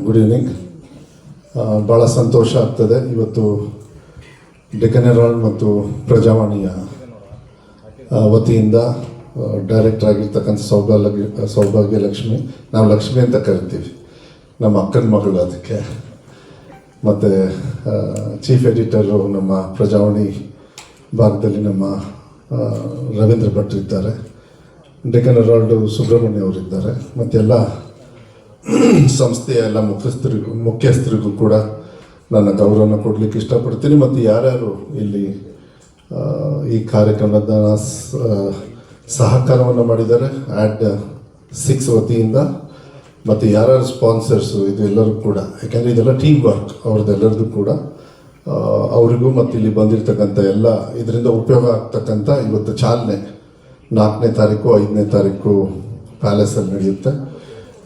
Good evening. ಭಾಳ ಸಂತೋಷ ಆಗ್ತದೆ ಇವತ್ತು ಡೆಕ್ಕನ್ ಹೆರಾಲ್ಡ್ ಮತ್ತು ಪ್ರಜಾವಾಣಿಯ ವತಿಯಿಂದ ಡೈರೆಕ್ಟರ್ ಆಗಿರ್ತಕ್ಕಂಥ ಸೌಭಾಗ್ಯ ಲಕ್ಷ್ಮಿ, ನಾವು ಲಕ್ಷ್ಮಿ ಅಂತ ಕರಿತೀವಿ, ನಮ್ಮ ಅಕ್ಕನ ಮಗಳು ಅದಕ್ಕೆ. ಮತ್ತು ಚೀಫ್ ಎಡಿಟರು ನಮ್ಮ ಪ್ರಜಾವಾಣಿ ಭಾಗದಲ್ಲಿ ನಮ್ಮ ರವೀಂದ್ರ ಭಟ್ ಇದ್ದಾರೆ, ಡೆಕ್ಕನ್ ಹೆರಾಲ್ಡ್ ಸುಬ್ರಹ್ಮಣ್ಯ ಅವರಿದ್ದಾರೆ, ಮತ್ತೆಲ್ಲ ಸಂಸ್ಥೆಯ ಎಲ್ಲ ಮುಖ್ಯಸ್ಥರಿಗೂ ಕೂಡ ನನ್ನ ಗೌರವನ ಕೊಡಲಿಕ್ಕೆ ಇಷ್ಟಪಡ್ತೀನಿ. ಮತ್ತು ಯಾರ್ಯಾರು ಇಲ್ಲಿ ಈ ಕಾರ್ಯಕ್ರಮದ ಸಹಕಾರವನ್ನು ಮಾಡಿದ್ದಾರೆ AD6 ವತಿಯಿಂದ, ಮತ್ತು ಯಾರ್ಯಾರು ಸ್ಪಾನ್ಸರ್ಸು ಇದು ಎಲ್ಲರೂ ಕೂಡ, ಯಾಕೆಂದರೆ ಇದೆಲ್ಲ ಟೀಮ್ ವರ್ಕ್ ಅವ್ರದ್ದೆಲ್ಲರದು ಕೂಡ, ಅವರಿಗೂ ಮತ್ತು ಇಲ್ಲಿ ಬಂದಿರತಕ್ಕಂಥ ಎಲ್ಲ ಇದರಿಂದ ಉಪಯೋಗ ಆಗ್ತಕ್ಕಂಥ ಇವತ್ತು ಚಾಲನೆ 4ನೇ ತಾರೀಕು 5ನೇ ತಾರೀಕು ಪ್ಯಾಲೇಸಲ್ಲಿ ನಡೆಯುತ್ತೆ.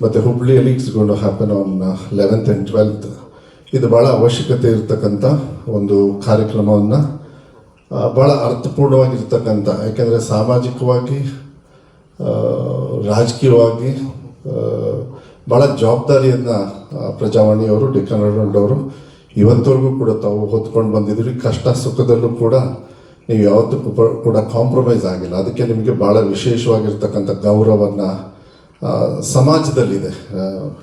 ಮತ್ತು ಹುಬ್ಳಿಯಲ್ಲಿ it's going to happen on 11th and 12th. ಇದು ಭಾಳ ಅವಶ್ಯಕತೆ ಇರತಕ್ಕಂಥ ಒಂದು ಕಾರ್ಯಕ್ರಮವನ್ನು, ಭಾಳ ಅರ್ಥಪೂರ್ಣವಾಗಿರ್ತಕ್ಕಂಥ, ಯಾಕೆಂದರೆ ಸಾಮಾಜಿಕವಾಗಿ ರಾಜಕೀಯವಾಗಿ ಭಾಳ ಜವಾಬ್ದಾರಿಯನ್ನು ಪ್ರಜಾವಾಣಿಯವರು, ಡೆಕ್ಕನ್ ಹೆರಾಲ್ಡ್ ಅವರು ಇವತ್ತವರೆಗೂ ಕೂಡ ತಾವು ಹೊತ್ಕೊಂಡು ಬಂದಿದ್ದೀರಿ. ಕಷ್ಟ ಸುಖದಲ್ಲೂ ಕೂಡ ನೀವು ಯಾವತ್ತೂ ಕೂಡ ಕಾಂಪ್ರಮೈಸ್ ಆಗಿಲ್ಲ. ಅದಕ್ಕೆ ನಿಮಗೆ ಭಾಳ ವಿಶೇಷವಾಗಿರ್ತಕ್ಕಂಥ ಗೌರವವನ್ನು ಸಮಾಜದಲ್ಲಿದೆ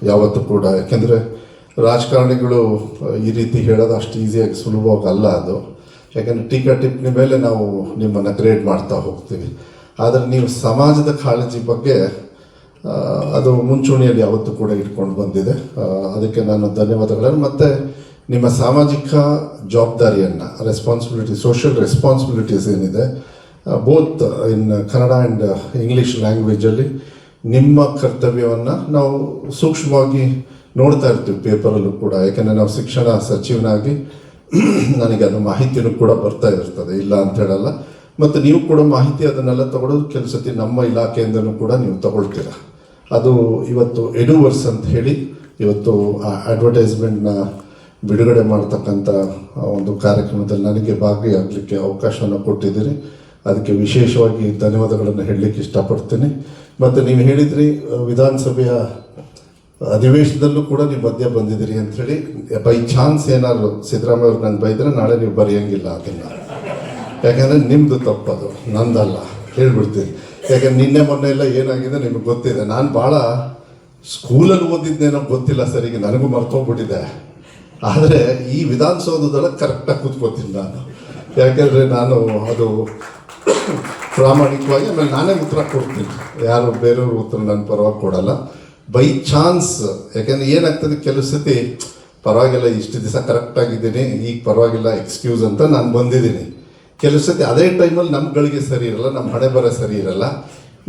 ಯಾವತ್ತೂ ಕೂಡ. ಯಾಕೆಂದರೆ ರಾಜಕಾರಣಿಗಳು ಈ ರೀತಿ ಹೇಳೋದು ಅಷ್ಟು ಈಸಿಯಾಗಿ ಸುಲಭವಾಗಿ ಅಲ್ಲ ಅದು, ಯಾಕೆಂದರೆ ಟೀಕಾ ಟಿಪ್ಪಣಿ ಮೇಲೆ ನಾವು ನಿಮ್ಮನ್ನು ಗ್ರೇಡ್ ಮಾಡ್ತಾ ಹೋಗ್ತೀವಿ. ಆದರೆ ನೀವು ಸಮಾಜದ ಕಾಳಜಿ ಬಗ್ಗೆ ಅದು ಮುಂಚೂಣಿಯಲ್ಲಿ ಯಾವತ್ತೂ ಕೂಡ ಇಟ್ಕೊಂಡು ಬಂದಿದೆ. ಅದಕ್ಕೆ ನಾನು ಧನ್ಯವಾದಗಳನ್ನು. ಮತ್ತು ನಿಮ್ಮ ಸಾಮಾಜಿಕ ಜವಾಬ್ದಾರಿಯನ್ನು, ಸೋಷಿಯಲ್ ರೆಸ್ಪಾನ್ಸಿಬಿಲಿಟೀಸ್ ಏನಿದೆ, both in Kannada and English ಲ್ಯಾಂಗ್ವೇಜಲ್ಲಿ ನಿಮ್ಮ ಕರ್ತವ್ಯವನ್ನು ನಾವು ಸೂಕ್ಷ್ಮವಾಗಿ ನೋಡ್ತಾ ಇರ್ತೀವಿ ಪೇಪರಲ್ಲೂ ಕೂಡ. ಯಾಕೆಂದರೆ ನಾವು ಶಿಕ್ಷಣ ಸಚಿವನಾಗಿ ನನಗೆ ಅದು ಮಾಹಿತಿಯೂ ಕೂಡ ಬರ್ತಾ ಇರ್ತದೆ, ಇಲ್ಲ ಅಂತ ಹೇಳಲ್ಲ. ಮತ್ತು ನೀವು ಕೂಡ ಮಾಹಿತಿ ಅದನ್ನೆಲ್ಲ ತಗೊಳ್ಳೋದು ಕೆಲಸತಿ ನಮ್ಮ ಇಲಾಖೆಯಿಂದನೂ ಕೂಡ ನೀವು ತಗೊಳ್ತೀರ. ಅದು ಇವತ್ತು ಎಡುವರ್ಸ್ ಅಂತ ಹೇಳಿ ಇವತ್ತು ಆ ಅಡ್ವರ್ಟೈಸ್ಮೆಂಟ್ನ ಬಿಡುಗಡೆ ಮಾಡ್ತಕ್ಕಂಥ ಒಂದು ಕಾರ್ಯಕ್ರಮದಲ್ಲಿ ನನಗೆ ಭಾಗಿಯಾಗಲಿಕ್ಕೆ ಅವಕಾಶವನ್ನು ಕೊಟ್ಟಿದ್ದೀರಿ. ಅದಕ್ಕೆ ವಿಶೇಷವಾಗಿ ಧನ್ಯವಾದಗಳನ್ನು ಹೇಳಲಿಕ್ಕೆ ಇಷ್ಟಪಡ್ತೀನಿ. ಮತ್ತು ನೀವು ಹೇಳಿದ್ರಿ ವಿಧಾನಸಭೆಯ ಅಧಿವೇಶನದಲ್ಲೂ ಕೂಡ ನೀವು ಮಧ್ಯ ಬಂದಿದ್ದೀರಿ ಅಂಥೇಳಿ. ಬೈ ಚಾನ್ಸ್ ಏನಾದ್ರು ಸಿದ್ದರಾಮಯ್ಯ ಅವ್ರು ನಂಗೆ ಬೈದರೆ ನಾಳೆ ನೀವು ಬರೆಯೋಂಗಿಲ್ಲ ಅದನ್ನು, ಯಾಕೆಂದರೆ ನಿಮ್ಮದು ತಪ್ಪದು, ನಂದಲ್ಲ, ಹೇಳ್ಬಿಡ್ತೀನಿ. ಯಾಕೆಂದ್ರೆ ನಿನ್ನೆ ಮೊನ್ನೆ ಎಲ್ಲ ಏನಾಗಿದೆ ನಿಮಗೆ ಗೊತ್ತಿದೆ. ನಾನು ಭಾಳ ಸ್ಕೂಲಲ್ಲಿ ಓದಿದ್ದೇನೋ ಗೊತ್ತಿಲ್ಲ ಸರಿಗೆ, ನನಗೂ ಮರ್ತೋಗ್ಬಿಟ್ಟಿದೆ. ಆದರೆ ಈ ವಿಧಾನಸೌಧದೊಳಗೆ ಕರೆಕ್ಟಾಗಿ ಕೂತ್ಕೋತೀನಿ ನಾನು, ಯಾಕೆಂದರೆ ನಾನು ಅದು ಪ್ರಾಮಾಣಿಕವಾಗಿ ಆಮೇಲೆ ನಾನೇ ಉತ್ತರ ಕೊಡ್ತೀನಿ, ಯಾರು ಬೇರೆಯವ್ರ ಉತ್ತರ ನನ್ನ ಪರವಾಗಿ ಕೊಡಲ್ಲ. ಬೈ ಚಾನ್ಸ್, ಯಾಕೆಂದರೆ ಏನಾಗ್ತದೆ ಕೆಲವು ಸತಿ ಪರವಾಗಿಲ್ಲ ಇಷ್ಟು ದಿವಸ ಕರೆಕ್ಟಾಗಿದ್ದೀನಿ, ಈಗ ಪರವಾಗಿಲ್ಲ ಎಕ್ಸ್ಕ್ಯೂಸ್ ಅಂತ ನಾನು ಬಂದಿದ್ದೀನಿ. ಕೆಲವು ಸತಿ ಅದೇ ಟೈಮಲ್ಲಿ ನಮ್ಗಳಿಗೆ ಸರಿ ಇರಲ್ಲ, ನಮ್ಮ ಹಣೆ ಬರ ಸರಿ ಇರಲ್ಲ,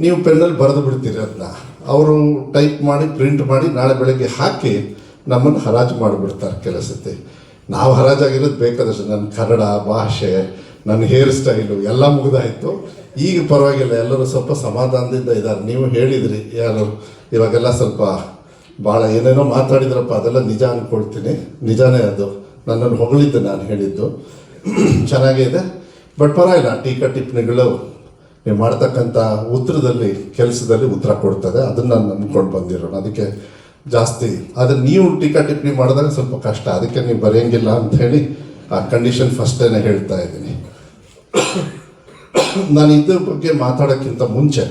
ನೀವು ಪೆನ್ನಲ್ಲಿ ಬರೆದು ಬಿಡ್ತೀರಿ ಅದನ್ನ, ಅವರು ಟೈಪ್ ಮಾಡಿ ಪ್ರಿಂಟ್ ಮಾಡಿ ನಾಳೆ ಬೆಳಗ್ಗೆ ಹಾಕಿ ನಮ್ಮನ್ನು ಹರಾಜು ಮಾಡಿಬಿಡ್ತಾರೆ. ಕೆಲವು ಸತಿ ನಾವು ಹರಾಜಾಗಿರೋದು ಬೇಕಾದಷ್ಟು, ನನ್ನ ಕನ್ನಡ ಭಾಷೆ, ನನ್ನ ಹೇರ್ ಸ್ಟೈಲು ಎಲ್ಲ ಮುಗಿದಾಯಿತು. ಈಗ ಪರವಾಗಿಲ್ಲ, ಎಲ್ಲರೂ ಸ್ವಲ್ಪ ಸಮಾಧಾನದಿಂದ ಇದ್ದಾರೆ. ನೀವು ಹೇಳಿದ್ರಿ ಯಾರು ಇವಾಗೆಲ್ಲ ಸ್ವಲ್ಪ ಭಾಳ ಏನೇನೋ ಮಾತಾಡಿದ್ರಪ್ಪ, ಅದೆಲ್ಲ ನಿಜ ಅಂದ್ಕೊಳ್ತೀನಿ, ನಿಜಾನೇ ಅದು. ನನ್ನನ್ನು ಹೊಗಳಿದ್ದೆ ನಾನು ಹೇಳಿದ್ದು, ಚೆನ್ನಾಗೇ ಇದೆ. ಬಟ್ ಪರವಾಗಿಲ್ಲ, ಟೀಕಾ ಟಿಪ್ಪಣಿಗಳು ನೀವು ಮಾಡ್ತಕ್ಕಂಥ ಉತ್ತರದಲ್ಲಿ ಕೆಲಸದಲ್ಲಿ ಉತ್ತರ ಕೊಡ್ತದೆ, ಅದನ್ನು ನಾನು ನಂಬ್ಕೊಂಡು ಬಂದಿರೋಣ. ಅದಕ್ಕೆ ಜಾಸ್ತಿ ಆದರೆ ನೀವು ಟೀಕಾ ಟಿಪ್ಪಣಿ ಮಾಡಿದಾಗ ಸ್ವಲ್ಪ ಕಷ್ಟ, ಅದಕ್ಕೆ ನೀವು ಬರೆಯೋಂಗಿಲ್ಲ ಅಂಥೇಳಿ ಆ ಕಂಡೀಷನ್ ಫಸ್ಟೇನೆ ಹೇಳ್ತಾ ಇದ್ದೀನಿ. ನಾನು ಇದ್ರ ಬಗ್ಗೆ ಮಾತಾಡೋಕ್ಕಿಂತ ಮುಂಚೆ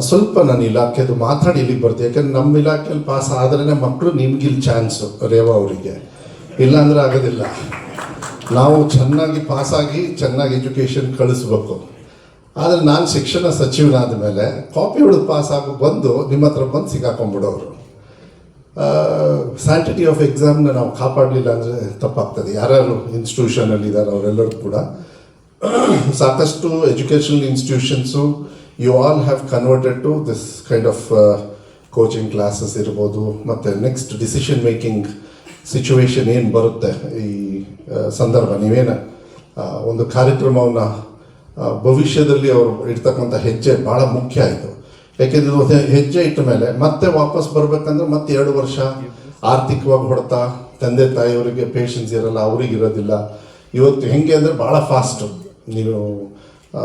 ಸ್ವಲ್ಪ ನನ್ನ ಇಲಾಖೆದು ಮಾತಾಡಿ ಇಲ್ಲಿಗೆ ಬರ್ತೀವಿ. ಯಾಕೆಂದ್ರೆ ನಮ್ಮ ಇಲಾಖೆಯಲ್ಲಿ ಪಾಸ್ ಆದ್ರೇ ಮಕ್ಕಳು ನಿಮ್ಗಿಲ್ಲಿ ಚಾನ್ಸು ರೇವಾ ಅವರಿಗೆ, ಇಲ್ಲಾಂದರೆ ಆಗೋದಿಲ್ಲ. ನಾವು ಚೆನ್ನಾಗಿ ಪಾಸಾಗಿ ಚೆನ್ನಾಗಿ ಎಜುಕೇಷನ್ ಕಳಿಸ್ಬೇಕು. ಆದರೆ ನಾನು ಶಿಕ್ಷಣ ಸಚಿವನಾದ ಮೇಲೆ ಕಾಪಿ ಹೊಡೆದು ಪಾಸಾಗಿ ಬಂದು ನಿಮ್ಮ ಹತ್ರ ಬಂದು ಸಿಗಾಕೊಂಡ್ಬಿಡೋರು. ಸ್ಯಾಂಟಿಟಿ ಆಫ್ ಎಕ್ಸಾಮ್ನ ನಾವು ಕಾಪಾಡಲಿಲ್ಲ ಅಂದರೆ ತಪ್ಪಾಗ್ತದೆ. ಯಾರ್ಯಾರು ಇನ್ಸ್ಟಿಟ್ಯೂಷನಲ್ಲಿ ಇದ್ದಾರೆ ಅವರೆಲ್ಲರೂ ಕೂಡ ಸಾಕಷ್ಟು educational institutions you all have converted to this kind of coaching classes ಇರ್ಬೋದು. ಮತ್ತು ನೆಕ್ಸ್ಟ್ ಡಿಸಿಷನ್ ಮೇಕಿಂಗ್ ಸಿಚುವೇಶನ್ ಏನು ಬರುತ್ತೆ ಈ ಸಂದರ್ಭ, ನೀವೇನು ಒಂದು ಕಾರ್ಯಕ್ರಮವನ್ನು ಭವಿಷ್ಯದಲ್ಲಿ ಅವರು ಇಡ್ತಕ್ಕಂಥ ಹೆಜ್ಜೆ ಭಾಳ ಮುಖ್ಯ ಆಯಿತು. ಯಾಕೆಂದರೆ ಇದು ಹೆಜ್ಜೆ ಇಟ್ಟ ಮೇಲೆ ಮತ್ತೆ ವಾಪಸ್ ಬರಬೇಕಂದ್ರೆ ಮತ್ತೆ 2 ವರ್ಷ ಆರ್ಥಿಕವಾಗಿ ಹೊಡೆತ, ತಂದೆ ತಾಯಿಯವರಿಗೆ ಪೇಷನ್ಸ್ ಇರಲ್ಲ, ಅವ್ರಿಗಿರೋದಿಲ್ಲ. ಇವತ್ತು ಹೆಂಗೆ ಅಂದರೆ ಭಾಳ ಫಾಸ್ಟು. ನೀವು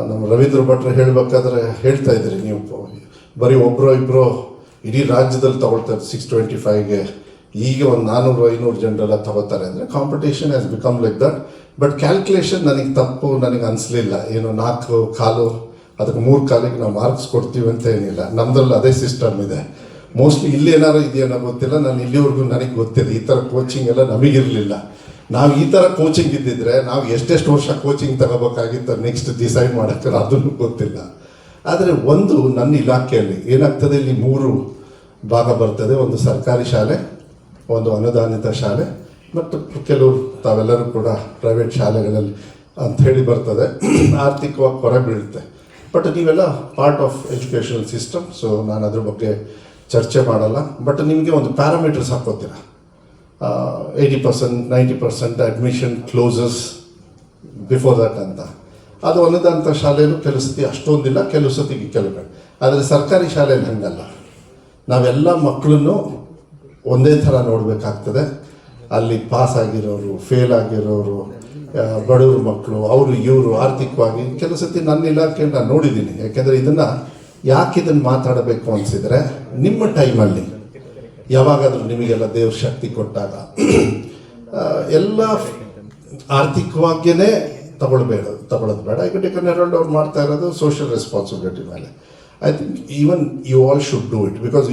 ನಮ್ಮ ರವೀಂದ್ರ ಭಟ್ರು ಹೇಳಬೇಕಾದ್ರೆ ಹೇಳ್ತಾ ಇದ್ದೀರಿ, ನೀವು ಬರೀ ಒಬ್ಬರೋ ಇಬ್ಬರೋ ಇಡೀ ರಾಜ್ಯದಲ್ಲಿ ತಗೊಳ್ತಾರೆ 625ಗೆ. ಈಗ ಒಂದು 400-500 ಜನರೆಲ್ಲ ತಗೋತಾರೆ ಅಂದರೆ competition has become like that. But calculation ನನಗೆ ತಪ್ಪು ನನಗೆ ಅನಿಸ್ಲಿಲ್ಲ. ಏನು 4 ಕಾಲು ಅದಕ್ಕೆ 3 ಕಾಲಿಗೆ ನಾವು ಮಾರ್ಕ್ಸ್ ಕೊಡ್ತೀವಿ ಅಂತ ಏನಿಲ್ಲ. ನಮ್ಮದ್ರಲ್ಲಿ ಅದೇ ಸಿಸ್ಟಮ್ ಇದೆ. ಮೋಸ್ಟ್ಲಿ ಇಲ್ಲಿ ಏನಾರು ಇದೆಯೇನೋ ಗೊತ್ತಿಲ್ಲ. ನಾನು ಇಲ್ಲಿವರೆಗೂ ನನಗೆ ಗೊತ್ತಿಲ್ಲ. ಈ ಥರ ಕೋಚಿಂಗ್ ಎಲ್ಲ ನಮಗಿರಲಿಲ್ಲ. ನಾವು ಈ ಥರ ಕೋಚಿಂಗ್ ಇದ್ದಿದ್ರೆ ನಾವು ಎಷ್ಟೆಷ್ಟು ವರ್ಷ ಕೋಚಿಂಗ್ ತಗೋಬೇಕಾಗಿತ್ತು ನೆಕ್ಸ್ಟ್ ಡಿಸೈಡ್ ಮಾಡೋಕ್ಕೆ ಅದನ್ನು ಗೊತ್ತಿಲ್ಲ. ಆದರೆ ಒಂದು ನನ್ನ ಇಲಾಖೆಯಲ್ಲಿ ಏನಾಗ್ತದೆ, ಇಲ್ಲಿ 3 ಭಾಗ ಬರ್ತದೆ. ಒಂದು ಸರ್ಕಾರಿ ಶಾಲೆ, ಒಂದು ಅನುದಾನಿತ ಶಾಲೆ, ಮತ್ತು ಕೆಲವರು ತಾವೆಲ್ಲರೂ ಕೂಡ ಪ್ರೈವೇಟ್ ಶಾಲೆಗಳಲ್ಲಿ ಅಂಥೇಳಿ ಬರ್ತದೆ. ಆರ್ಥಿಕವಾಗಿ ಹೊರ ಬೀಳುತ್ತೆ. ಬಟ್ ನೀವೆಲ್ಲ part of educational system. So ನಾನು ಅದ್ರ ಬಗ್ಗೆ ಚರ್ಚೆ ಮಾಡಲ್ಲ. ಬಟ್ ನಿಮಗೆ ಒಂದು ಪ್ಯಾರಾಮೀಟರ್ಸ್ ಹಾಕೋತೀರ. 80%, 90% ಅಡ್ಮಿಷನ್ ಕ್ಲೋಸಸ್ ಬಿಫೋರ್ ದಟ್ ಅಂತ. ಅದು ಅನುದಾನಿತ ಶಾಲೆಯಲ್ಲೂ ಕೆಲವು ಸತಿ ಅಷ್ಟೊಂದಿಲ್ಲ, ಕೆಲವು ಸತಿಗೆ ಕೆಲವು. ಆದರೆ ಸರ್ಕಾರಿ ಶಾಲೆಯಲ್ಲಿ ಹಂಗಲ್ಲ. ನಾವೆಲ್ಲ ಮಕ್ಕಳನ್ನು ಒಂದೇ ಥರ ನೋಡಬೇಕಾಗ್ತದೆ. ಅಲ್ಲಿ ಪಾಸ್ ಆಗಿರೋರು, ಫೇಲ್ ಆಗಿರೋರು, ಬಡವರು ಮಕ್ಕಳು, ಅವರು ಇವರು ಆರ್ಥಿಕವಾಗಿ ಕೆಲವು ಸತಿ ನನ್ನ ಇಲಾಖೆಯಲ್ಲಿ ನಾನು ನೋಡಿದ್ದೀನಿ. ಯಾಕೆಂದರೆ ಇದನ್ನು ಮಾತಾಡಬೇಕು ಅನಿಸಿದರೆ ನಿಮ್ಮ ಟೈಮಲ್ಲಿ ಯಾವಾಗಾದರೂ ನಿಮಗೆಲ್ಲ ದೇವ್ರ ಶಕ್ತಿ ಕೊಟ್ಟಾಗ ಎಲ್ಲ ಆರ್ಥಿಕವಾಗಿಯೇ ತಗೊಳ್ಳೋದು ಬೇಡ. ಈಗ ಡೆಕ್ಕನ್ ಹೆರಾಲ್ಡ್ ಅವ್ರು ಮಾಡ್ತಾ ಇರೋದು ಸೋಷಿಯಲ್ ರೆಸ್ಪಾನ್ಸಿಬಿಲಿಟಿ ಮೇಲೆ. I think even you all should do it. Because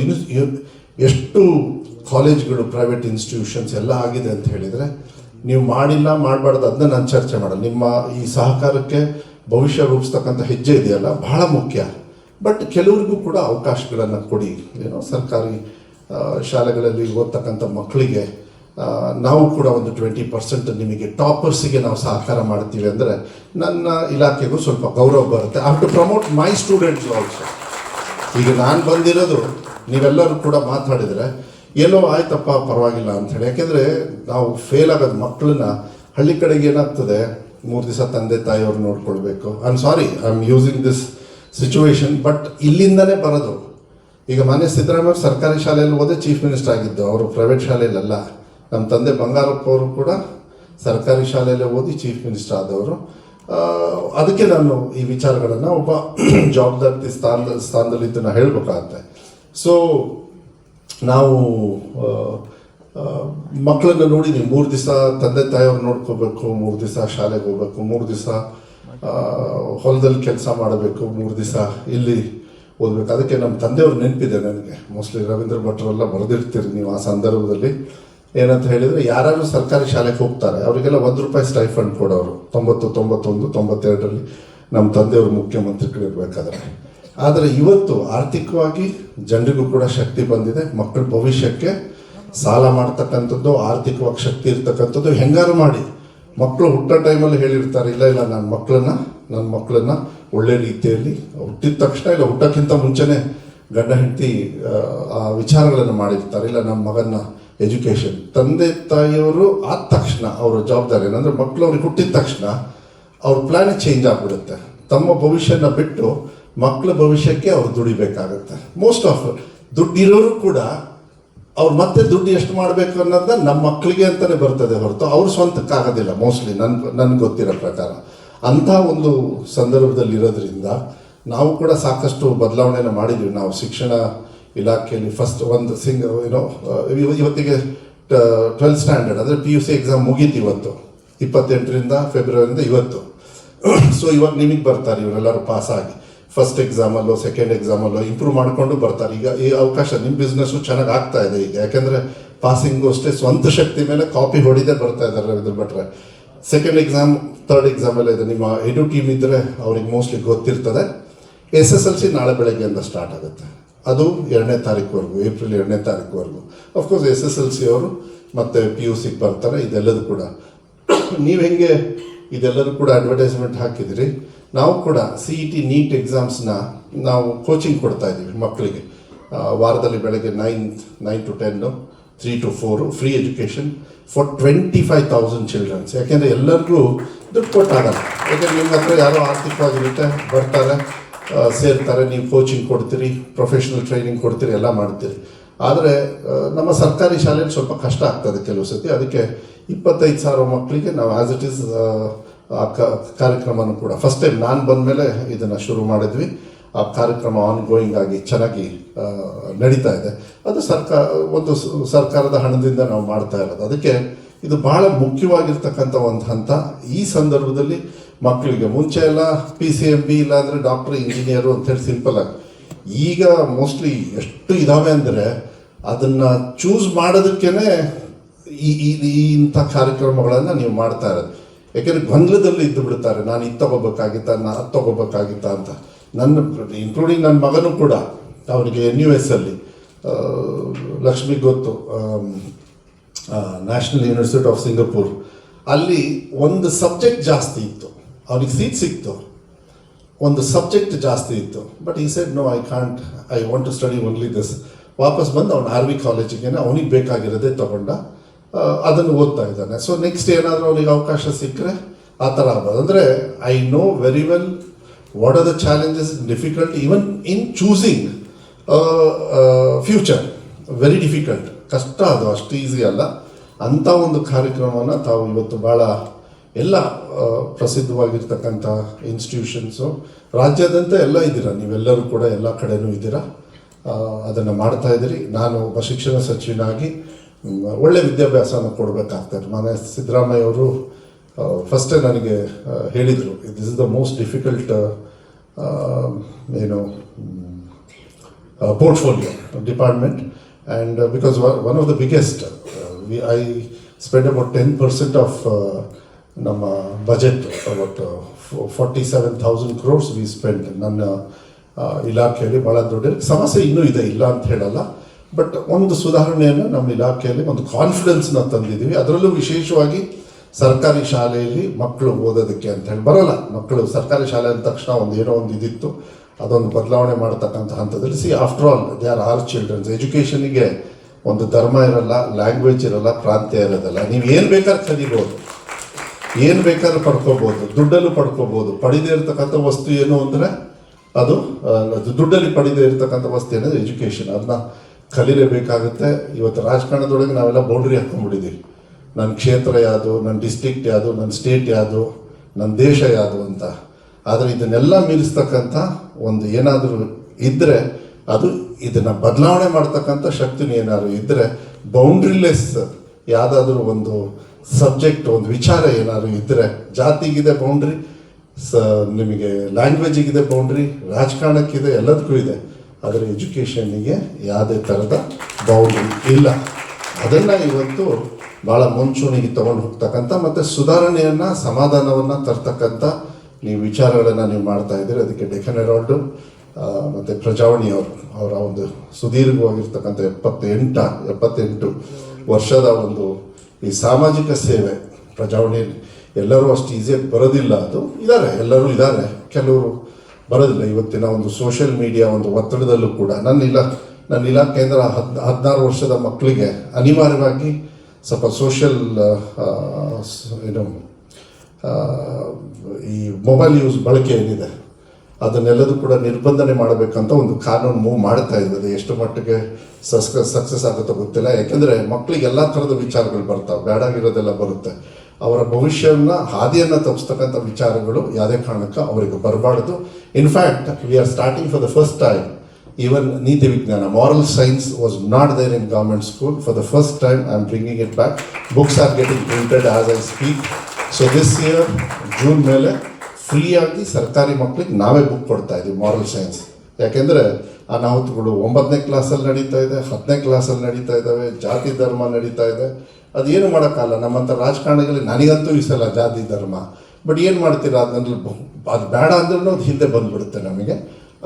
ಎಷ್ಟು ಕಾಲೇಜ್ಗಳು, ಪ್ರೈವೇಟ್ ಇನ್ಸ್ಟಿಟ್ಯೂಷನ್ಸ್ ಎಲ್ಲ ಆಗಿದೆ ಅಂತ ಹೇಳಿದರೆ ನೀವು ಮಾಡಬಾರ್ದು ಅದನ್ನ ನಾನು ಚರ್ಚೆ ಮಾಡಲ್ಲ. ನಿಮ್ಮ ಈ ಸಹಕಾರಕ್ಕೆ ಭವಿಷ್ಯ ರೂಪಿಸ್ತಕ್ಕಂಥ ಹೆಜ್ಜೆ ಇದೆಯಲ್ಲ ಬಹಳ ಮುಖ್ಯ. ಬಟ್ ಕೆಲವರಿಗೂ ಕೂಡ ಅವಕಾಶಗಳನ್ನು ಕೊಡಿ. ಸರ್ಕಾರಿ ಶಾಲೆಗಳಲ್ಲಿ ಓದ್ತಕ್ಕಂಥ ಮಕ್ಕಳಿಗೆ ನಾವು ಕೂಡ ಒಂದು 20% ನಿಮಗೆ ಟಾಪರ್ಸಿಗೆ ನಾವು ಸಹಕಾರ ಮಾಡ್ತೀವಿ ಅಂದರೆ ನನ್ನ ಇಲಾಖೆಗೂ ಸ್ವಲ್ಪ ಗೌರವ ಬರುತ್ತೆ. I have to promote my students also. ಈಗ ನಾನು ಬಂದಿರೋದು ನೀವೆಲ್ಲರೂ ಕೂಡ ಮಾತಾಡಿದರೆ ಏನೋ ಆಯ್ತಪ್ಪ ಪರವಾಗಿಲ್ಲ ಅಂಥೇಳಿ. ಯಾಕೆಂದರೆ ನಾವು ಫೇಲ್ ಆಗೋದು ಮಕ್ಕಳನ್ನ ಹಳ್ಳಿ ಕಡೆಗೆ ಏನಾಗ್ತದೆ, 3 ದಿವಸ ತಂದೆ ತಾಯಿಯವ್ರು ನೋಡ್ಕೊಳ್ಬೇಕು. I am using this situation. But ಇಲ್ಲಿಂದನೇ ಬರೋದು. ಈಗ ಮಾನ್ಯ ಸಿದ್ದರಾಮಯ್ಯ ಸರ್ಕಾರಿ ಶಾಲೆಯಲ್ಲಿ ಓದೇ ಚೀಫ್ ಮಿನಿಸ್ಟರ್ ಆಗಿದ್ದು, ಅವರು ಪ್ರೈವೇಟ್ ಶಾಲೆಯಲ್ಲ. ನಮ್ಮ ತಂದೆ ಬಂಗಾರಪ್ಪ ಅವರು ಕೂಡ ಸರ್ಕಾರಿ ಶಾಲೆಯಲ್ಲೇ ಓದಿ ಚೀಫ್ ಮಿನಿಸ್ಟರ್ ಆದವರು. ಅದಕ್ಕೆ ನಾನು ಈ ವಿಚಾರಗಳನ್ನು ಒಬ್ಬ ಜವಾಬ್ದಾರಿ ಸ್ಥಾನದಲ್ಲಿ ಇದನ್ನು ಹೇಳಬೇಕಾಗತ್ತೆ. ಸೊ ನಾವು ಮಕ್ಕಳನ್ನು ನೋಡಿದ್ದೀವಿ. 3 ದಿವಸ ತಂದೆ ತಾಯಿಯವ್ರು ನೋಡ್ಕೋಬೇಕು, 3 ದಿವಸ ಶಾಲೆಗೆ ಹೋಗ್ಬೇಕು, 3 ದಿವಸ ಹೊಲದಲ್ಲಿ ಕೆಲಸ ಮಾಡಬೇಕು, 3 ದಿವಸ ಇಲ್ಲಿ ಓದಬೇಕು. ಅದಕ್ಕೆ ನಮ್ಮ ತಂದೆಯವ್ರು ನೆನಪಿದೆ ನನಗೆ. ಮೋಸ್ಟ್ಲಿ ರವೀಂದ್ರ ಭಟ್ರೆಲ್ಲ ಬರೆದಿರ್ತೀರಿ ನೀವು ಆ ಸಂದರ್ಭದಲ್ಲಿ. ಏನಂತ ಹೇಳಿದರೆ, ಯಾರು ಸರ್ಕಾರಿ ಶಾಲೆಗೆ ಹೋಗ್ತಾರೆ ಅವರಿಗೆಲ್ಲ ₹1 ಸ್ಟೈಫಂಡ್ ಕೊಡೋರು. 90, 91, 92ರಲ್ಲಿ ನಮ್ಮ ತಂದೆಯವರು ಮುಖ್ಯಮಂತ್ರಿಗಳಿರ್ಬೇಕಾದ್ರೆ. ಆದರೆ ಇವತ್ತು ಆರ್ಥಿಕವಾಗಿ ಜನರಿಗೂ ಕೂಡ ಶಕ್ತಿ ಬಂದಿದೆ. ಮಕ್ಕಳ ಭವಿಷ್ಯಕ್ಕೆ ಸಾಲ ಮಾಡ್ತಕ್ಕಂಥದ್ದು, ಆರ್ಥಿಕವಾಗಿ ಶಕ್ತಿ ಇರ್ತಕ್ಕಂಥದ್ದು ಹೆಂಗಾರು ಮಾಡಿ. ಮಕ್ಕಳು ಹುಟ್ಟೋ ಟೈಮಲ್ಲಿ ಹೇಳಿರ್ತಾರೆ, ಇಲ್ಲ ನನ್ನ ಮಕ್ಕಳನ್ನ ಒಳ್ಳೆ ರೀತಿಯಲ್ಲಿ ಹುಟ್ಟಿದ ತಕ್ಷಣ, ಇಲ್ಲ ಹುಟ್ಟೋಕ್ಕಿಂತ ಮುಂಚೆನೇ ಗಂಡ ಹೆಂಡತಿ ಆ ವಿಚಾರಗಳನ್ನು ಮಾಡಿರ್ತಾರೆ. ಇಲ್ಲ ನಮ್ಮ ಮಗನ ಎಜುಕೇಷನ್. ತಂದೆ ತಾಯಿಯವರು ಆದ ತಕ್ಷಣ ಅವರ ಜವಾಬ್ದಾರಿ ಏನಂದರೆ, ಮಕ್ಕಳು ಅವ್ರಿಗೆ ಹುಟ್ಟಿದ ತಕ್ಷಣ ಅವ್ರ ಪ್ಲ್ಯಾನೇ ಚೇಂಜ್ ಆಗಿಬಿಡುತ್ತೆ. ತಮ್ಮ ಭವಿಷ್ಯನ ಬಿಟ್ಟು ಮಕ್ಕಳ ಭವಿಷ್ಯಕ್ಕೆ ಅವ್ರು ದುಡಿಬೇಕಾಗತ್ತೆ. ಮೋಸ್ಟ್ ಆಫ್ ದುಡ್ಡಿರೋರು ಕೂಡ ಅವ್ರು ಮತ್ತೆ ದುಡ್ಡು ಎಷ್ಟು ಮಾಡಬೇಕು ಅನ್ನೋದು ನಮ್ಮ ಮಕ್ಕಳಿಗೆ ಅಂತಲೇ ಬರ್ತದೆ ಹೊರತು ಅವ್ರ ಸ್ವಂತಕ್ಕಾಗೋದಿಲ್ಲ. ಮೋಸ್ಟ್ಲಿ ನನ್ಗೆ ಗೊತ್ತಿರೋ ಪ್ರಕಾರ ಅಂಥ ಒಂದು ಸಂದರ್ಭದಲ್ಲಿ ಇರೋದ್ರಿಂದ ನಾವು ಕೂಡ ಸಾಕಷ್ಟು ಬದಲಾವಣೆಯನ್ನು ಮಾಡಿದ್ವಿ. ನಾವು ಶಿಕ್ಷಣ ಇಲಾಖೆಯಲ್ಲಿ ಫಸ್ಟ್ ಒಂದು ಇವತ್ತಿಗೆ 12th ಸ್ಟ್ಯಾಂಡರ್ಡ್ ಅಂದರೆ PUC ಎಕ್ಸಾಮ್ ಮುಗೀತು ಇವತ್ತು, 28ರಿಂದ ಫೆಬ್ರವರಿಯಿಂದ ಇವತ್ತು. ಸೊ ಇವಾಗ ನಿಮಗೆ ಬರ್ತಾರೆ ಇವರೆಲ್ಲರೂ ಪಾಸಾಗಿ. ಫಸ್ಟ್ ಎಕ್ಸಾಮಲ್ಲೋ ಸೆಕೆಂಡ್ ಎಕ್ಸಾಮಲ್ಲೋ ಇಂಪ್ರೂವ್ ಮಾಡಿಕೊಂಡು ಬರ್ತಾರೆ. ಈಗ ಈ ಅವಕಾಶ ನಿಮ್ಮ ಬಿಸ್ನೆಸ್ಸು ಚೆನ್ನಾಗಿ ಆಗ್ತಾ ಇದೆ ಈಗ. ಯಾಕೆಂದರೆ ಪಾಸಿಂಗು ಅಷ್ಟೇ ಸ್ವಂತ ಶಕ್ತಿ ಮೇಲೆ ಕಾಪಿ ಹೊಡಿದೇ ಬರ್ತಾ ಇದ್ದಾರೆ ರವೀಂದ್ರ ಭಟ್ರೆ. ಸೆಕೆಂಡ್ ಎಕ್ಸಾಮ್, ಥರ್ಡ್ ಎಕ್ಸಾಮ್ ಎಲ್ಲ ಇದೆ. ನಿಮ್ಮ ಎಡು ಟೀಮ್ ಇದ್ದರೆ ಅವ್ರಿಗೆ ಮೋಸ್ಟ್ಲಿ ಗೊತ್ತಿರ್ತದೆ. SSLC ನಾಳೆ ಬೆಳಗ್ಗೆಯಿಂದ ಸ್ಟಾರ್ಟ್ ಆಗುತ್ತೆ. ಅದು 2ನೇ ತಾರೀಕುವರೆಗೂ, ಏಪ್ರಿಲ್ 2ನೇ ತಾರೀಕುವರೆಗೂ. ಅಫ್ಕೋರ್ಸ್ SSLC ಅವರು ಮತ್ತು PUCಗೆ ಬರ್ತಾರೆ. ಇದೆಲ್ಲದೂ ಕೂಡ ನೀವು ಹೆಂಗೆ ಇದೆಲ್ಲರೂ ಕೂಡ ಅಡ್ವರ್ಟೈಸ್ಮೆಂಟ್ ಹಾಕಿದಿರಿ. ನಾವು ಕೂಡ CET ನೀಟ್ ಎಕ್ಸಾಮ್ಸ್ನ ನಾವು ಕೋಚಿಂಗ್ ಕೊಡ್ತಾ ಇದ್ದೀವಿ ಮಕ್ಕಳಿಗೆ. ವಾರದಲ್ಲಿ ಬೆಳಗ್ಗೆ 9 to 10, 3 to 4 free education for 25,000 childrens. ಯಾಕೆಂದರೆ ಎಲ್ಲರಿಗೂ ದುಡ್ಡು ಕೊಟ್ಟಾಗಲ್ಲ. ಯಾಕೆಂದರೆ ನಿಮ್ಮ ಹತ್ರ ಯಾರೋ ಆರ್ಥಿಕವಾಗಿರುತ್ತೆ, ಬರ್ತಾರೆ, ಸೇರ್ತಾರೆ, ನೀವು ಕೋಚಿಂಗ್ ಕೊಡ್ತೀರಿ, ಪ್ರೊಫೆಷ್ನಲ್ ಟ್ರೈನಿಂಗ್ ಕೊಡ್ತೀರಿ, ಎಲ್ಲ ಮಾಡ್ತೀರಿ. ಆದರೆ ನಮ್ಮ ಸರ್ಕಾರಿ ಶಾಲೆಯಲ್ಲಿ ಸ್ವಲ್ಪ ಕಷ್ಟ ಆಗ್ತದೆ ಕೆಲವು ಸತಿ. ಅದಕ್ಕೆ 25,000 ಮಕ್ಕಳಿಗೆ ನಾವು ಆ್ಯಸ್ ಇಟ್ ಈಸ್ ಆ ಕಾರ್ಯಕ್ರಮನೂ ಕೂಡ ಫಸ್ಟ್ ಟೈಮ್ ನಾನು ಬಂದ ಮೇಲೆ ಇದನ್ನು ಶುರು ಮಾಡಿದ್ವಿ. ಆ ಕಾರ್ಯಕ್ರಮ ಆನ್ಗೋಯಿಂಗ್ ಆಗಿ ಚೆನ್ನಾಗಿ ನಡೀತಾ ಇದೆ. ಅದು ಸರ್ಕಾರದ ಹಣದಿಂದ ನಾವು ಮಾಡ್ತಾ ಇರೋದು. ಅದಕ್ಕೆ ಇದು ಬಹಳ ಮುಖ್ಯವಾಗಿರ್ತಕ್ಕಂಥ ಒಂದು ಹಂತ. ಈ ಸಂದರ್ಭದಲ್ಲಿ ಮಕ್ಕಳಿಗೆ ಮುಂಚೆ ಎಲ್ಲ PCMB ಇಲ್ಲಾಂದರೆ ಡಾಕ್ಟ್ರು ಇಂಜಿನಿಯರು ಅಂತೇಳಿ ಸಿಂಪಲ್ ಆಗಿ, ಈಗ ಮೋಸ್ಟ್ಲಿ ಎಷ್ಟು ಇದ್ದಾವೆ ಅಂದರೆ ಅದನ್ನು ಚೂಸ್ ಮಾಡೋದಕ್ಕೇ ಇಂಥ ಕಾರ್ಯಕ್ರಮಗಳನ್ನು ನೀವು ಮಾಡ್ತಾ ಇರೋದು. ಯಾಕೆಂದರೆ ಗೊಂದಲದಲ್ಲಿ ಇದ್ದು ಬಿಡ್ತಾರೆ, ನಾನು ಇದು ತೊಗೋಬೇಕಾಗಿತ್ತ, ನಾನು ಅದು ತೊಗೋಬೇಕಾಗಿತ್ತ ಅಂತ. ಇನ್ಕ್ಲೂಡಿಂಗ್ ನನ್ನ ಮಗನೂ ಕೂಡ, ಅವನಿಗೆ NUS ಅಲ್ಲಿ ಲಕ್ಷ್ಮಿಗೆ ಗೊತ್ತು, ನ್ಯಾಷನಲ್ ಯೂನಿವರ್ಸಿಟಿ ಆಫ್ ಸಿಂಗಪೂರ್, ಅಲ್ಲಿ ಒಂದು ಸಬ್ಜೆಕ್ಟ್ ಜಾಸ್ತಿ ಇತ್ತು, ಅವನಿಗೆ ಸೀಟ್ ಸಿಕ್ತು, ಒಂದು ಸಬ್ಜೆಕ್ಟ್ ಜಾಸ್ತಿ ಇತ್ತು. ಬಟ್ ಈ said no, I want to study only this. ವಾಪಸ್ ಬಂದು ಅವನು RV ಕಾಲೇಜಿಗೆ ಅವನಿಗೆ ಬೇಕಾಗಿರೋದೇ ತಗೊಂಡ, ಅದನ್ನು ಓದ್ತಾ ಇದ್ದಾನೆ. ಸೊ ನೆಕ್ಸ್ಟ್ ಏನಾದರೂ ಅವನಿಗೆ ಅವಕಾಶ ಸಿಕ್ಕರೆ ಆ ಥರ ಆಗ್ಬೋದು. ಅಂದರೆ I know very well what are the challenges, difficult even in choosing future, very difficult, ಕಷ್ಟ, ಅದು ಅಷ್ಟು ಈಸಿ ಅಲ್ಲ. ಅಂಥ ಒಂದು ಕಾರ್ಯಕ್ರಮವನ್ನು ತಾವು ಇವತ್ತು ಭಾಳ ಎಲ್ಲ ಪ್ರಸಿದ್ಧವಾಗಿರ್ತಕ್ಕಂಥ ಇನ್ಸ್ಟಿಟ್ಯೂಷನ್ಸು ರಾಜ್ಯಾದ್ಯಂತ ಎಲ್ಲ ಇದ್ದೀರಾ, ನೀವೆಲ್ಲರೂ ಕೂಡ ಎಲ್ಲ ಕಡೆನೂ ಇದ್ದೀರಾ, ಅದನ್ನು ಮಾಡ್ತಾ ಇದ್ದೀರಿ. ನಾನು ಒಬ್ಬ ಶಿಕ್ಷಣ ಸಚಿವನಾಗಿ ಒಳ್ಳೆ ವಿದ್ಯಾಭ್ಯಾಸನ ಕೊಡಬೇಕಾಗ್ತದೆ. ಮನೆ ಸಿದ್ದರಾಮಯ್ಯ ಅವರು ಫಸ್ಟೇ ನನಗೆ ಹೇಳಿದರು, this is the most difficult portfolio department, and because one of the biggest, I spent about 10% of ನಮ್ಮ budget, about 47,000 crores we spent ನನ್ನ ಇಲಾಖೆಯಲ್ಲಿ. ಭಾಳ ದೊಡ್ಡ ಸಮಸ್ಯೆ ಇನ್ನೂ ಇದೆ, ಇಲ್ಲ ಅಂತ ಹೇಳಲ್ಲ, ಬಟ್ ಒಂದು ಸುಧಾರಣೆಯನ್ನು ನಮ್ಮ ಇಲಾಖೆಯಲ್ಲಿ ಒಂದು ಕಾನ್ಫಿಡೆನ್ಸ್ನ ತಂದಿದ್ದೀವಿ. ಅದರಲ್ಲೂ ವಿಶೇಷವಾಗಿ ಸರ್ಕಾರಿ ಶಾಲೆಯಲ್ಲಿ ಮಕ್ಕಳು ಓದೋದಕ್ಕೆ ಅಂತ ಹೇಳಿ ಬರೋಲ್ಲ, ಮಕ್ಕಳು ಸರ್ಕಾರಿ ಶಾಲೆ ಅಂದ ತಕ್ಷಣ ಏನೋ ಒಂದು ಇದಿತ್ತು, ಅದೊಂದು ಬದಲಾವಣೆ ಮಾಡ್ತಕ್ಕಂಥ ಹಂತದಲ್ಲಿ. After all they are are children's. ಎಜುಕೇಷನಿಗೆ ಒಂದು ಧರ್ಮ ಇರಲ್ಲ, ಲ್ಯಾಂಗ್ವೇಜ್ ಇರಲ್ಲ, ಪ್ರಾಂತ್ಯ ಇರೋದಲ್ಲ. ನೀವು ಏನು ಬೇಕಾದ್ರೆ ಕಲಿಬೋದು, ಏನು ಬೇಕಾದ್ರೂ ಪಡ್ಕೋಬೋದು, ದುಡ್ಡಲ್ಲೂ ಪಡ್ಕೋಬೋದು. ಪಡೆದೇ ಇರತಕ್ಕಂಥ ವಸ್ತು ಏನು ಅಂದರೆ ಅದು ದುಡ್ಡಲ್ಲಿ ಪಡೆದೇ ಇರತಕ್ಕಂಥ ವಸ್ತು ಏನಾದರೂ ಎಜುಕೇಷನ್, ಅದನ್ನ ಕಲೀಲೇಬೇಕಾಗುತ್ತೆ. ಇವತ್ತು ರಾಜಕಾರಣದೊಳಗೆ ನಾವೆಲ್ಲ ಬೌಂಡ್ರಿ ಹಾಕ್ಕೊಂಡ್ಬಿಟ್ಟಿದ್ದೀವಿ, ನನ್ನ ಕ್ಷೇತ್ರ ಯಾವುದು, ನನ್ನ ಡಿಸ್ಟ್ರಿಕ್ಟ್ ಯಾವುದು, ನನ್ನ ಸ್ಟೇಟ್ ಯಾವುದು, ನನ್ನ ದೇಶ ಯಾವುದು ಅಂತ. ಆದರೆ ಇದನ್ನೆಲ್ಲ ಮೀರಿಸ್ತಕ್ಕಂಥ ಒಂದು ಏನಾದರೂ ಇದ್ದರೆ, ಅದು ಇದನ್ನು ಬದಲಾವಣೆ ಮಾಡ್ತಕ್ಕಂಥ ಶಕ್ತಿನೂ ಏನಾದರೂ ಇದ್ದರೆ, ಬೌಂಡ್ರಿಲೆಸ್ ಯಾವುದಾದ್ರೂ ಒಂದು ಸಬ್ಜೆಕ್ಟ್, ಒಂದು ವಿಚಾರ ಏನಾದರೂ ಇದ್ದರೆ, ಜಾತಿಗಿದೆ ಬೌಂಡ್ರಿ, ನಿಮಗೆ ಲ್ಯಾಂಗ್ವೇಜಿಗಿದೆ ಬೌಂಡ್ರಿ, ರಾಜಕಾರಣಕ್ಕಿದೆ, ಎಲ್ಲದಕ್ಕೂ ಇದೆ. ಆದರೆ ಎಜುಕೇಷನ್ನಿಗೆ ಯಾವುದೇ ಥರದ ಬೌಂಡ್ರಿ ಇಲ್ಲ. ಅದನ್ನು ಇವತ್ತು ಭಾಳ ಮುಂಚೂಣಿಗೆ ತೊಗೊಂಡು ಹೋಗ್ತಕ್ಕಂಥ ಮತ್ತು ಸುಧಾರಣೆಯನ್ನು, ಸಮಾಧಾನವನ್ನು ತರ್ತಕ್ಕಂಥ ನೀವು ವಿಚಾರಗಳನ್ನು ನೀವು ಮಾಡ್ತಾ ಇದ್ದೀರಿ. ಅದಕ್ಕೆ ಡೆಕ್ಕನ್ ಹೆರಾಲ್ಡು ಮತ್ತು ಪ್ರಜಾವಾಣಿ ಅವರ ಒಂದು ಸುದೀರ್ಘವಾಗಿರ್ತಕ್ಕಂಥ 78 ವರ್ಷದ ಒಂದು ಈ ಸಾಮಾಜಿಕ ಸೇವೆ ಪ್ರಜಾವಾಣಿಯಲ್ಲಿ. ಎಲ್ಲರೂ ಅಷ್ಟು ಈಸಿಯಾಗಿ ಬರೋದಿಲ್ಲ, ಅದು ಇದ್ದಾರೆ, ಎಲ್ಲರೂ ಇದ್ದಾರೆ, ಕೆಲವರು ಬರೋದಿಲ್ಲ. ಇವತ್ತಿನ ಒಂದು ಸೋಷಿಯಲ್ ಮೀಡಿಯಾ ಒಂದು ಒತ್ತಡದಲ್ಲೂ ಕೂಡ ನನ್ನ ಇಲಾಖೆಯಿಂದ 16 ವರ್ಷದ ಮಕ್ಕಳಿಗೆ ಅನಿವಾರ್ಯವಾಗಿ ಸ್ವಲ್ಪ ಸೋಷಿಯಲ್ ಈ ಮೊಬೈಲ್ ಯೂಸ್ ಬಳಕೆ ಏನಿದೆ ಅದನ್ನೆಲ್ಲದೂ ಕೂಡ ನಿರ್ಬಂಧನೆ ಮಾಡಬೇಕಂತ ಒಂದು ಕಾನೂನು ಮೂವ್ ಮಾಡ್ತಾ ಇದ್ದಾರೆ. ಎಷ್ಟು ಮಟ್ಟಿಗೆ ಸಕ್ಸಸ್ ಆಗುತ್ತೋ ಗೊತ್ತಿಲ್ಲ. ಯಾಕೆಂದರೆ ಮಕ್ಕಳಿಗೆ ಎಲ್ಲ ಥರದ ವಿಚಾರಗಳು ಬರ್ತಾವೆ, ಬೇಡಾಗಿರೋದೆಲ್ಲ ಬರುತ್ತೆ. ಅವರ ಭವಿಷ್ಯವನ್ನು, ಹಾದಿಯನ್ನು ತಪ್ಪಿಸ್ತಕ್ಕಂಥ ವಿಚಾರಗಳು ಯಾವುದೇ ಕಾರಣಕ್ಕೆ ಅವರಿಗೆ ಬರಬಾರ್ದು. In fact we are starting for the first time, even ನೀತಿ ವಿಜ್ಞಾನ, moral science was not there in government school. For the first time I am bringing it back. Books are getting printed as I speak. So this year June ಮೇಲೆ ಫ್ರೀಯಾಗಿ ಸರ್ಕಾರಿ ಮಕ್ಕಳಿಗೆ ನಾವೇ book ಕೊಡ್ತಾ ಇದ್ದೀವಿ moral science. ಯಾಕೆಂದರೆ ಅನಾಹುತಗಳು 9ನೇ ಕ್ಲಾಸಲ್ಲಿ ನಡೀತಾ ಇದೆ, 10ನೇ ಕ್ಲಾಸಲ್ಲಿ ನಡೀತಾ ಇದ್ದಾವೆ, ಜಾತಿ ಧರ್ಮ ನಡೀತಾ ಇದೆ. ಅದೇನು ಮಾಡೋಕ್ಕಲ್ಲ. ನಮ್ಮಂಥ ರಾಜಕಾರಣಿಗಳಿಗೆ, ನನಗಂತೂ ಈ ಸಲ ಜಾತಿ ಧರ್ಮ, ಬಟ್ ಏನು ಮಾಡ್ತೀರಾ, ಅದನ್ನಲ್ಲಿ ಅದು ಬೇಡ ಅಂದ್ರೂ ಅದು ಹಿಂದೆ ಬಂದುಬಿಡುತ್ತೆ ನಮಗೆ.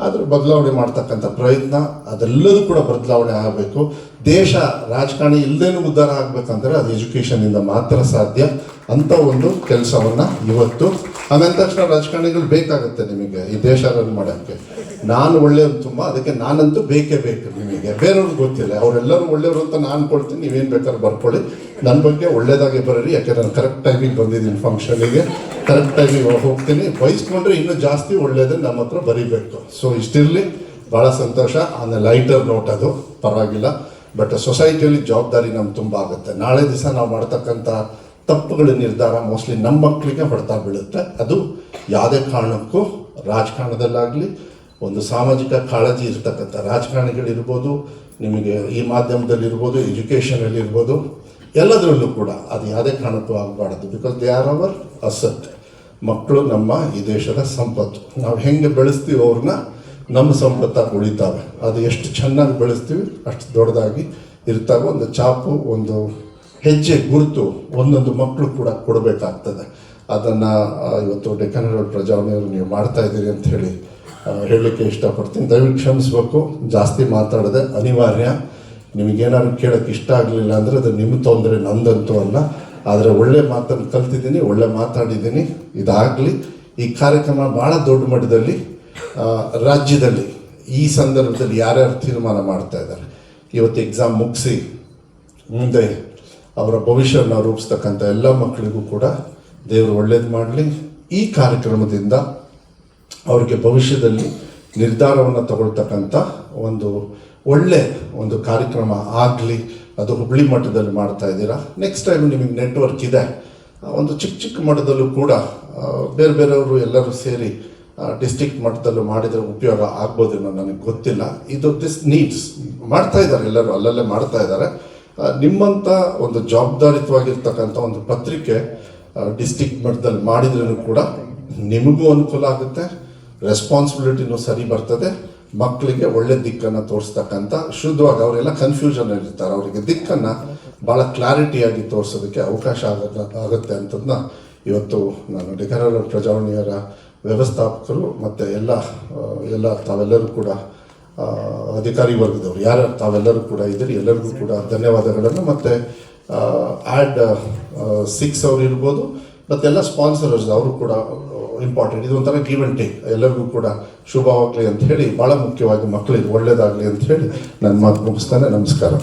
ಆದರೆ ಬದಲಾವಣೆ ಮಾಡ್ತಕ್ಕಂಥ ಪ್ರಯತ್ನ, ಅದೆಲ್ಲದೂ ಕೂಡ ಬದಲಾವಣೆ ಆಗಬೇಕು. ದೇಶ ರಾಜಕಾರಣಿ ಇಲ್ಲದೇನೂ ಉದ್ಧಾರ ಆಗಬೇಕಂದ್ರೆ ಅದು ಎಜುಕೇಷನಿಂದ ಮಾತ್ರ ಸಾಧ್ಯ. ಅಂಥ ಒಂದು ಕೆಲಸವನ್ನು ಇವತ್ತು ಆಮೇಲೆ ತಕ್ಷಣ ರಾಜಕಾರಣಿಗಳು ಬೇಕಾಗುತ್ತೆ ನಿಮಗೆ ಈ ದೇಶ ರನ್ ಮಾಡೋಕ್ಕೆ. ನಾನು ಒಳ್ಳೆಯವ್ರು ತುಂಬ, ಅದಕ್ಕೆ ನಾನಂತೂ ಬೇಕೇ ಬೇಕು ನಿಮಗೆ. ಬೇರೆಯವ್ರಿಗೆ ಗೊತ್ತಿಲ್ಲ, ಅವರೆಲ್ಲರೂ ಒಳ್ಳೆಯವರು ಅಂತ ನಾನು ಕೊಡ್ತೀನಿ, ನೀವೇನು ಬೇಕಾದ್ರೂ ಬರ್ಕೊಳ್ಳಿ. ನನ್ನ ಬಗ್ಗೆ ಒಳ್ಳೇದಾಗಿ ಬರೀರಿ. ಯಾಕೆ ನಾನು ಕರೆಕ್ಟ್ ಟೈಮಿಗೆ ಬಂದಿದ್ದೀನಿ ಫಂಕ್ಷನಿಗೆ, ಕರೆಕ್ಟ್ ಟೈಮಿಗೆ ಹೋಗ್ತೀನಿ. ಬಯಸ್ಕೊಂಡ್ರೆ ಇನ್ನೂ ಜಾಸ್ತಿ ಒಳ್ಳೇದೇ ನಮ್ಮ ಹತ್ರ ಬರೀಬೇಕು. ಸೊ ಇಷ್ಟಿರಲಿ, ಭಾಳ ಸಂತೋಷ. ಆಮೇಲೆ ಲೈಟರ್ ನೋಟ್, ಅದು ಪರವಾಗಿಲ್ಲ. ಬಟ್ ಸೊಸೈಟಿಯಲ್ಲಿ ಜವಾಬ್ದಾರಿ ನಮ್ಗೆ ತುಂಬ ಆಗುತ್ತೆ. ನಾಳೆ ದಿವಸ ನಾವು ಮಾಡ್ತಕ್ಕಂಥ ತಪ್ಪುಗಳ ನಿರ್ಧಾರ ಮೋಸ್ಟ್ಲಿ ನಮ್ಮ ಮಕ್ಕಳಿಗೆ ಹೊಡೆತ ಬೀಳುತ್ತೆ. ಅದು ಯಾವುದೇ ಕಾರಣಕ್ಕೂ ರಾಜಕಾರಣದಲ್ಲಾಗಲಿ ಒಂದು ಸಾಮಾಜಿಕ ಕಾಳಜಿ ಇರ್ತಕ್ಕಂಥ ರಾಜಕಾರಣಿಗಳಿರ್ಬೋದು, ನಿಮಗೆ ಈ ಮಾಧ್ಯಮದಲ್ಲಿರ್ಬೋದು, ಎಜುಕೇಷನಲ್ಲಿರ್ಬೋದು, ಎಲ್ಲದರಲ್ಲೂ ಕೂಡ ಅದು ಯಾವುದೇ ಕಾರಣಕ್ಕೂ ಆಗಬಾರ್ದು. Because they are our asset. ಮಕ್ಕಳು ನಮ್ಮ ಈ ದೇಶದ ಸಂಪತ್ತು. ನಾವು ಹೆಂಗೆ ಬೆಳೆಸ್ತೀವಿ ಅವ್ರನ್ನ ನಮ್ಮ ಸಂಪತ್ತಾಗಿ ಉಳಿತಾವೆ. ಅದು ಎಷ್ಟು ಚೆನ್ನಾಗಿ ಬೆಳೆಸ್ತೀವಿ ಅಷ್ಟು ದೊಡ್ಡದಾಗಿ ಇರ್ತಾವೆ. ಒಂದು ಚಾಪು, ಒಂದು ಹೆಜ್ಜೆ ಗುರುತು ಒಂದೊಂದು ಮಕ್ಕಳು ಕೂಡ ಕೊಡಬೇಕಾಗ್ತದೆ. ಅದನ್ನು ಇವತ್ತು ಡೆಕ್ಕನ್ ಹೆರಾಲ್ಡ್ ಪ್ರಜಾವಾಣಿಯವರು ನೀವು ಮಾಡ್ತಾಯಿದ್ದೀರಿ ಅಂತ ಹೇಳಿ ಹೇಳಲಿಕ್ಕೆ ಇಷ್ಟಪಡ್ತೀನಿ. ದಯವಿಟ್ಟು ಕ್ಷಮಿಸ್ಬೇಕು, ಜಾಸ್ತಿ ಮಾತಾಡದೆ ಅನಿವಾರ್ಯ. ನಿಮಗೇನಾದ್ರು ಕೇಳೋಕ್ಕೆ ಇಷ್ಟ ಆಗಲಿಲ್ಲ ಅಂದರೆ ಅದು ನಿಮ್ಮ ತೊಂದರೆ, ನಂದಂತೂ ಅಲ್ಲ. ಆದರೆ ಒಳ್ಳೆ ಮಾತನ್ನು ಕಲ್ತಿದ್ದೀನಿ, ಒಳ್ಳೆ ಮಾತಾಡಿದ್ದೀನಿ. ಇದಾಗಲಿ. ಈ ಕಾರ್ಯಕ್ರಮ ಭಾಳ ದೊಡ್ಡ ಮಟ್ಟದಲ್ಲಿ ರಾಜ್ಯದಲ್ಲಿ ಈ ಸಂದರ್ಭದಲ್ಲಿ ಯಾರ್ಯಾರು ತೀರ್ಮಾನ ಮಾಡ್ತಾ ಇದ್ದಾರೆ, ಇವತ್ತು ಎಕ್ಸಾಮ್ ಮುಗಿಸಿ ಮುಂದೆ ಅವರ ಭವಿಷ್ಯವನ್ನು ರೂಪಿಸ್ತಕ್ಕಂಥ ಎಲ್ಲ ಮಕ್ಕಳಿಗೂ ಕೂಡ ದೇವರು ಒಳ್ಳೇದು ಮಾಡಲಿ. ಈ ಕಾರ್ಯಕ್ರಮದಿಂದ ಅವರಿಗೆ ಭವಿಷ್ಯದಲ್ಲಿ ನಿರ್ಧಾರವನ್ನು ತಗೊಳ್ತಕ್ಕಂಥ ಒಂದು ಒಳ್ಳೆ ಒಂದು ಕಾರ್ಯಕ್ರಮ ಆಗಲಿ. ಅದು ಹುಬ್ಬಳ್ಳಿ ಮಟ್ಟದಲ್ಲಿ ಮಾಡ್ತಾ ಇದ್ದೀರಾ. ನೆಕ್ಸ್ಟ್ ಟೈಮ್ ನಿಮಗೆ ನೆಟ್ವರ್ಕ್ ಇದೆ, ಒಂದು ಚಿಕ್ಕ ಚಿಕ್ಕ ಮಟ್ಟದಲ್ಲೂ ಕೂಡ ಬೇರೆ ಬೇರೆಯವರು ಎಲ್ಲರೂ ಸೇರಿ ಡಿಸ್ಟ್ರಿಕ್ಟ್ ಮಟ್ಟದಲ್ಲೂ ಮಾಡಿದರೆ ಉಪಯೋಗ ಆಗ್ಬೋದೇನೋ, ನನಗೆ ಗೊತ್ತಿಲ್ಲ. ಇದು ದಿಸ್ ನೀಡ್ಸ್ ಮಾಡ್ತಾ ಇದ್ದಾರೆ, ಎಲ್ಲರೂ ಅಲ್ಲಲ್ಲೇ ಮಾಡ್ತಾ ಇದ್ದಾರೆ. ನಿಮ್ಮಂಥ ಒಂದು ಜವಾಬ್ದಾರಿತವಾಗಿರ್ತಕ್ಕಂಥ ಒಂದು ಪತ್ರಿಕೆ ಡಿಸ್ಟ್ರಿಕ್ಟ್ ಮಟ್ಟದಲ್ಲಿ ಮಾಡಿದ್ರೂ ಕೂಡ ನಿಮಗೂ ಅನುಕೂಲ ಆಗುತ್ತೆ, ರೆಸ್ಪಾನ್ಸಿಬಿಲಿಟಿನೂ ಸರಿ ಬರ್ತದೆ. ಮಕ್ಕಳಿಗೆ ಒಳ್ಳೆ ದಿಕ್ಕನ್ನು ತೋರಿಸ್ತಕ್ಕಂಥ, ಶುದ್ಧವಾಗಿ ಅವರೆಲ್ಲ ಕನ್ಫ್ಯೂಷನ್ ಇರ್ತಾರೆ, ಅವರಿಗೆ ದಿಕ್ಕನ್ನು ಭಾಳ ಕ್ಲಾರಿಟಿಯಾಗಿ ತೋರಿಸೋದಕ್ಕೆ ಅವಕಾಶ ಆಗುತ್ತೆ ಅಂತದನ್ನ ಇವತ್ತು ನಾನು ಡೆಕ್ಕನ್ ಹೆರಾಲ್ಡ್ ಪ್ರಜಾವಾಣಿಯವರ ವ್ಯವಸ್ಥಾಪಕರು ಮತ್ತು ಎಲ್ಲ ತಾವೆಲ್ಲರೂ ಕೂಡ ಅಧಿಕಾರಿ ವರ್ಗದವರು ಯಾರು ತಾವೆಲ್ಲರೂ ಕೂಡ ಇದ್ದೀರಿ, ಎಲ್ಲರಿಗೂ ಕೂಡ ಧನ್ಯವಾದಗಳನ್ನು. ಮತ್ತು ಆ್ಯಡ್ 6 ಅವರು ಇರ್ಬೋದು, ಮತ್ತೆಲ್ಲ ಸ್ಪಾನ್ಸರ್ಸ್ ಅವರು ಕೂಡ ಇಂಪಾರ್ಟೆಂಟ್. ಇದು ಒಂಥರ ಗಿವ್ ಆ್ಯಂಡ್ ಟೇಕ್. ಎಲ್ಲರಿಗೂ ಕೂಡ ಶುಭವಾಗಲಿ ಅಂತ ಹೇಳಿ, ಭಾಳ ಮುಖ್ಯವಾಗಿ ಮಕ್ಕಳಿಗೆ ಒಳ್ಳೆಯದಾಗಲಿ ಅಂತ ಹೇಳಿ ನನ್ನ ಮಾತು ಮುಗಿಸ್ತಾನೆ. ನಮಸ್ಕಾರ.